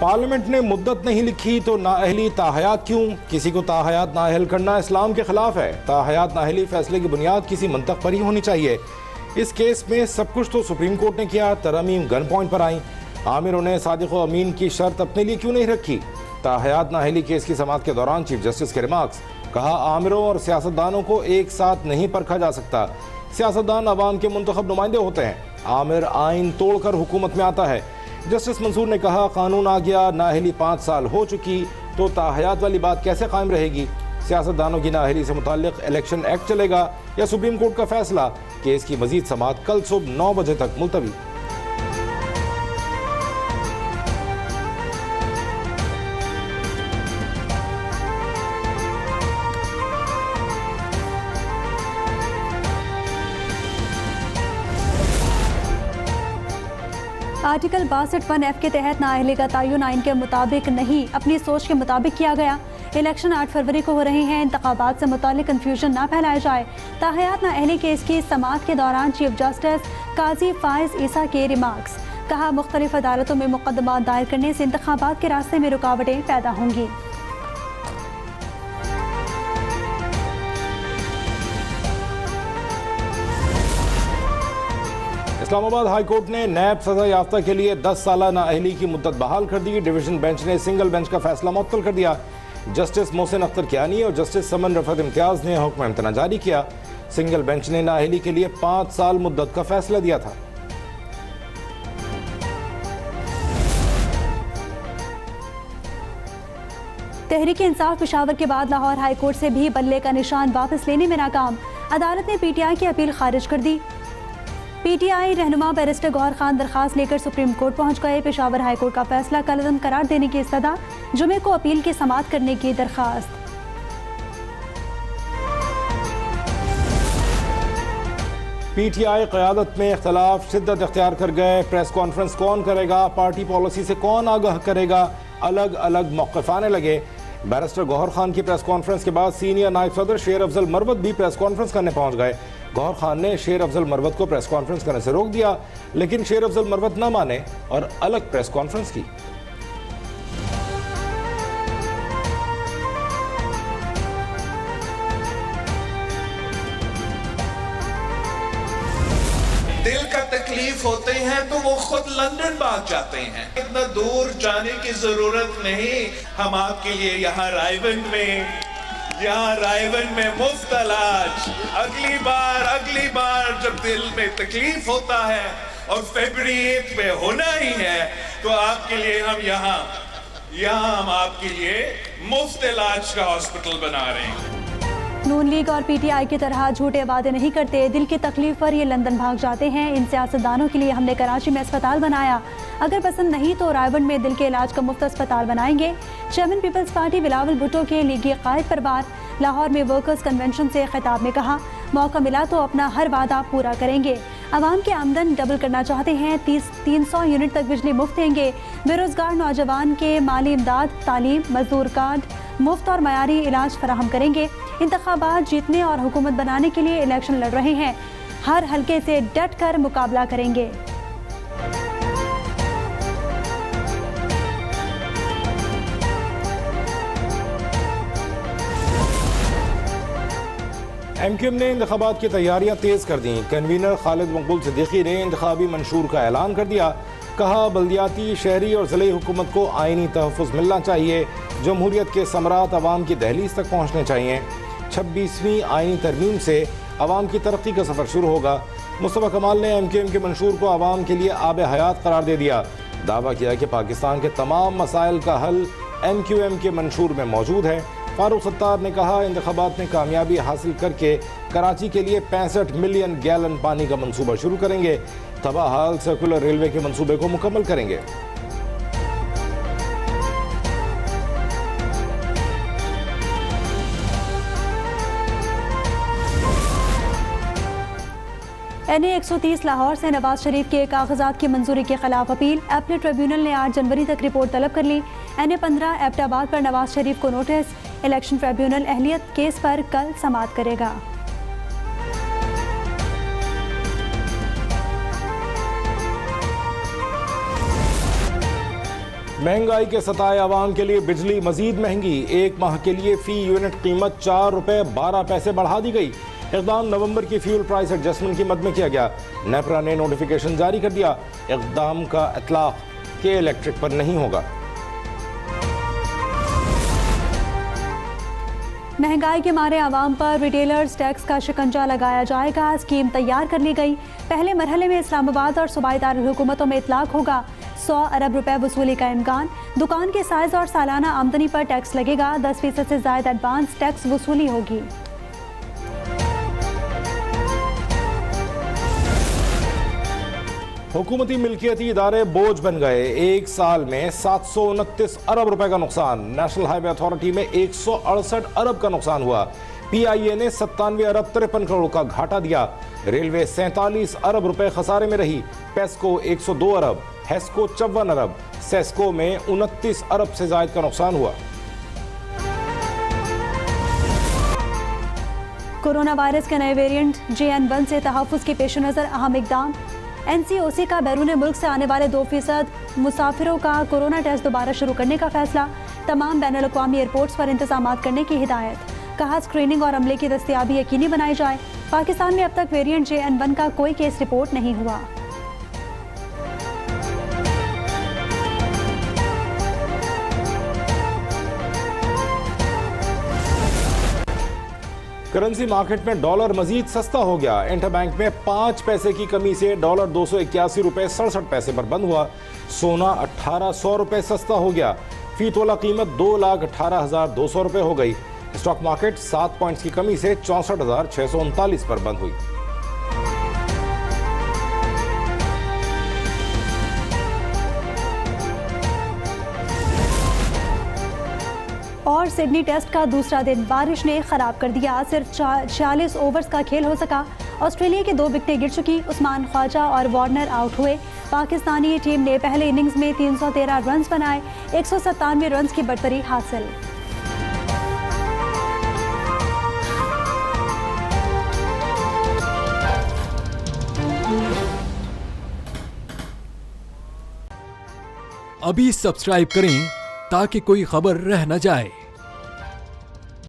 Parliament ने मुद्दत नहीं लिखी तो नाअहली ताहयात क्यों? किसी को ताहयात नाअहल करना इस्लाम के खिलाफ है। ताहयात नाअहली फैसले की बुनियाद किसी मंतक पर ही होनी चाहिए। इस केस में सब कुछ तो सुप्रीम कोर्ट ने किया, तरमीम गन पॉइंट पर आई। आमिरों ने सादिक व अमीन की शर्त अपने लिए क्यों नहीं रखी? ताहयात नाअहली केस की समाअत के दौरान चीफ जस्टिस के रिमार्क्स। कहा, आमिरों और सियासतदानों को एक साथ नहीं परखा जा सकता। सियासतदान अवाम के मुंतखब नुमाइंदे होते हैं, आमिर आइन तोड़कर हुकूमत में आता है। जस्टिस मंसूर ने कहा, कानून आ गया, नाअहली 5 साल हो चुकी तो ताहयात वाली बात कैसे कायम रहेगी? सियासतदानों की नाअहली से मुताल्लिक इलेक्शन एक्ट चलेगा या सुप्रीम कोर्ट का फैसला? केस की मजीद समाअत कल सुबह 9 बजे तक मुलतवी। आर्टिकल 62(1)(f) के तहत नाअहली का तयन आइन के मुताबिक नहीं, अपनी सोच के मुताबिक किया गया। इलेक्शन 8 फरवरी को हो रहे हैं, इंतखाबात से मुतालिक कन्फ्यूजन ना फैलाया जाए। ताहयात नाअहली केस की समाअत के दौरान चीफ जस्टिस काजी फाइज ईसा के रिमार्क्स। कहा, मुख्तलिफ अदालतों में मुकदमा दायर करने से इंतखाबात के रास्ते में रुकावटें पैदा होंगी। इस्लामाबाद हाई कोर्ट ने नैब सजा याफ्ता के लिए 10 साल नाअहली की मुद्दत बहाल कर दी। डिवीजन बेंच ने सिंगल बेंच का फैसला मुअत्तल कर दिया। जस्टिस मोहसिन अख्तर कियानी और जस्टिस समन रफत इम्तियाज ने हुक्म इम्तना जारी किया। सिंगल बेंच ने नाअहली के लिए 5 साल मुद्दत का फैसला दिया था। तहरीक इंसाफ पेशावर के बाद लाहौर हाई कोर्ट से भी बल्ले का निशान वापस लेने में नाकाम। अदालत ने पीटीआई की अपील खारिज कर दी। पीटीआई रहनुमा बैरिस्टर गौहर खान दरखास्त लेकर सुप्रीम कोर्ट पहुंच गए। पेशावर हाई कोर्ट का फैसला कलअदम करार देने की इस्तदा, जुमे को अपील की समाअत करने की दरखास्त। पीटीआई क़यादत में इख्तलाफ शिद्दत इख्तियार कर गए। प्रेस कॉन्फ्रेंस कौन करेगा, पार्टी पॉलिसी से कौन आगाह करेगा, अलग अलग मौक़िफ़ आने लगे। बैरिस्टर गौहर खान की प्रेस कॉन्फ्रेंस के बाद सीनियर नायब सदर शेर अफजल मरवत भी प्रेस कॉन्फ्रेंस करने पहुंच गए। गौहर खान ने शेर अफजल मरवत को प्रेस कॉन्फ्रेंस करने से रोक दिया, लेकिन शेर अफजल मरवत न माने और अलग प्रेस कॉन्फ्रेंस की। दिल का तकलीफ होते हैं तो वो खुद लंदन भाग जाते हैं। इतना दूर जाने की जरूरत नहीं। हम आपके लिए यहाँ रायवन में मुफ्त इलाज। अगली बार जब दिल में तकलीफ होता है और फरवरी 8 में होना ही है तो आपके लिए हम आपके लिए मुफ्त इलाज का हॉस्पिटल बना रहे हैं। नून लीग और पीटीआई की तरह झूठे वादे नहीं करते। दिल की तकलीफ पर ये लंदन भाग जाते हैं। इन सियासतदानों के लिए हमने कराची में अस्पताल बनाया, अगर पसंद नहीं तो रायवन में दिल के इलाज का मुफ्त अस्पताल बनाएंगे। Chairman peoples party Bilawal Bhutto के लीगी कायद पर बात। लाहौर में वर्कर्स कन्वेंशन से खिताब में कहा, मौका मिला तो अपना हर वादा पूरा करेंगे। आवाम की आमदन डबल करना चाहते हैं, 300 यूनिट तक बिजली मुफ्त देंगे। बेरोजगार नौजवान के माली इमदाद, तालीम, मजदूर कार्ड, मुफ्त और मयारी इलाज फराहम करेंगे। इंतखाबात जीतने और हुकूमत बनाने के लिए इलेक्शन लड़ रहे हैं, हर हल्के से डट कर मुकाबला करेंगे। एमक्यूएम ने इंतखाबात की तैयारियां तेज कर दी। कन्वीनर खालिद मकबूल सिद्दीकी ने इंतखाबी मंशूर का ऐलान कर दिया। कहा, बल्दियाती, शहरी और ज़िले हुकूमत को आइनी तहफ़्फ़ुज़ मिलना चाहिए। जमहूरियत के समरात आवाम की दहलीज तक पहुँचने चाहिए। 26वीं आइनी तरमीम से आवाम की तरक्की का सफ़र शुरू होगा। मुस्तफ़ा कमाल ने एमक्यूएम के मंशूर को आवाम के लिए आब हयात करार दे दिया। दावा किया कि पाकिस्तान के तमाम मसाइल का हल एमक्यूएम के मंशूर में मौजूद है। फारूक सत्तार ने कहा, इंतखाबात में कामयाबी हासिल करके कराची के लिए 65 मिलियन गैलन पानी का मंसूबा शुरू करेंगे। तबाह हाल सर्कुलर रेलवे के मंसूबे को मुकम्मल करेंगे। NA 130 लाहौर से नवाज शरीफ के कागजात की मंजूरी के खिलाफ अपील। अपील ट्रिब्यूनल ने 8 जनवरी तक रिपोर्ट तलब कर ली। NA 15 एबटाबाद पर नवाज शरीफ को नोटिस। इलेक्शन ट्रिब्यूनल अहलियत केस पर कल समाअत करेगा। महंगाई के सताए आवाम के लिए बिजली मजीद महंगी। एक माह के लिए फी यूनिट कीमत 4 रुपए 12 पैसे बढ़ा दी गई। इक़दाम नवंबर की फ्यूल प्राइस एडजस्टमेंट की मद में किया गया। नेपरा ने नोटिफिकेशन जारी कर दिया। इक़दाम का इतलाक के इलेक्ट्रिक पर नहीं होगा। महंगाई के मारे आवाम पर रिटेलर्स टैक्स का शिकंजा लगाया जाएगा। स्कीम तैयार कर ली गई। पहले मरहले में इस्लामाबाद और सूबाई दारुल-हुकूमतों में इतलाक होगा। 100 अरब रुपए वसूली का इम्कान। दुकान के साइज और सालाना आमदनी पर टैक्स लगेगा। 10% से ज्यादा एडवांस टैक्स वसूली होगी। हुकूमती मिल्कियती इदारे बोझ बन गए। एक साल में 729 अरब रुपए का नुकसान। नेशनल हाईवे अथॉरिटी में 168 अरब का नुकसान हुआ। PIA ने 97 अरब 53 करोड़ का घाटा दिया। रेलवे 47 अरब रुपए खसारे में रही। पेस्को 102 अरब, हेस्को 54 अरब, सेस्को में 29 अरब से ज्यादा का नुकसान हुआ। कोरोना वायरस के नए वेरिएंट JN1 से तहफ़्फ़ुज़ के पेश नज़र अहम इक़दाम। NCOC का बैरून मुल्क से आने वाले 2% मुसाफिरों का कोरोना टेस्ट दोबारा शुरू करने का फैसला। तमाम बैनुल अक़वामी एयरपोर्ट्स पर इंतजाम करने की हिदायत। कहा स्क्रीनिंग और अमले की दस्तयाबी यकीनी बनाई जाए। पाकिस्तान में अब तक वेरिएंट JN1 का कोई केस रिपोर्ट नहीं हुआ। करेंसी मार्केट में डॉलर मजीद सस्ता हो गया। इंटरबैंक में 5 पैसे की कमी से डॉलर 281 रुपए 67 पैसे पर बंद हुआ। सोना 1800 रुपए सस्ता हो गया। फी तोला कीमत 2,18,200 रुपए हो गई। स्टॉक मार्केट 7 पॉइंट्स की कमी से 64,639 पर बंद हुई। और सिडनी टेस्ट का दूसरा दिन बारिश ने खराब कर दिया। सिर्फ 46 ओवर्स का खेल हो सका। ऑस्ट्रेलिया की 2 विकेटें गिर चुकी। उस्मान ख्वाजा और वार्नर आउट हुए। पाकिस्तानी टीम ने पहले इनिंग्स में 313 रन बनाए। 197 रन की बढ़तरी हासिल। अभी सब्सक्राइब करें ताकि कोई खबर रह न जाए।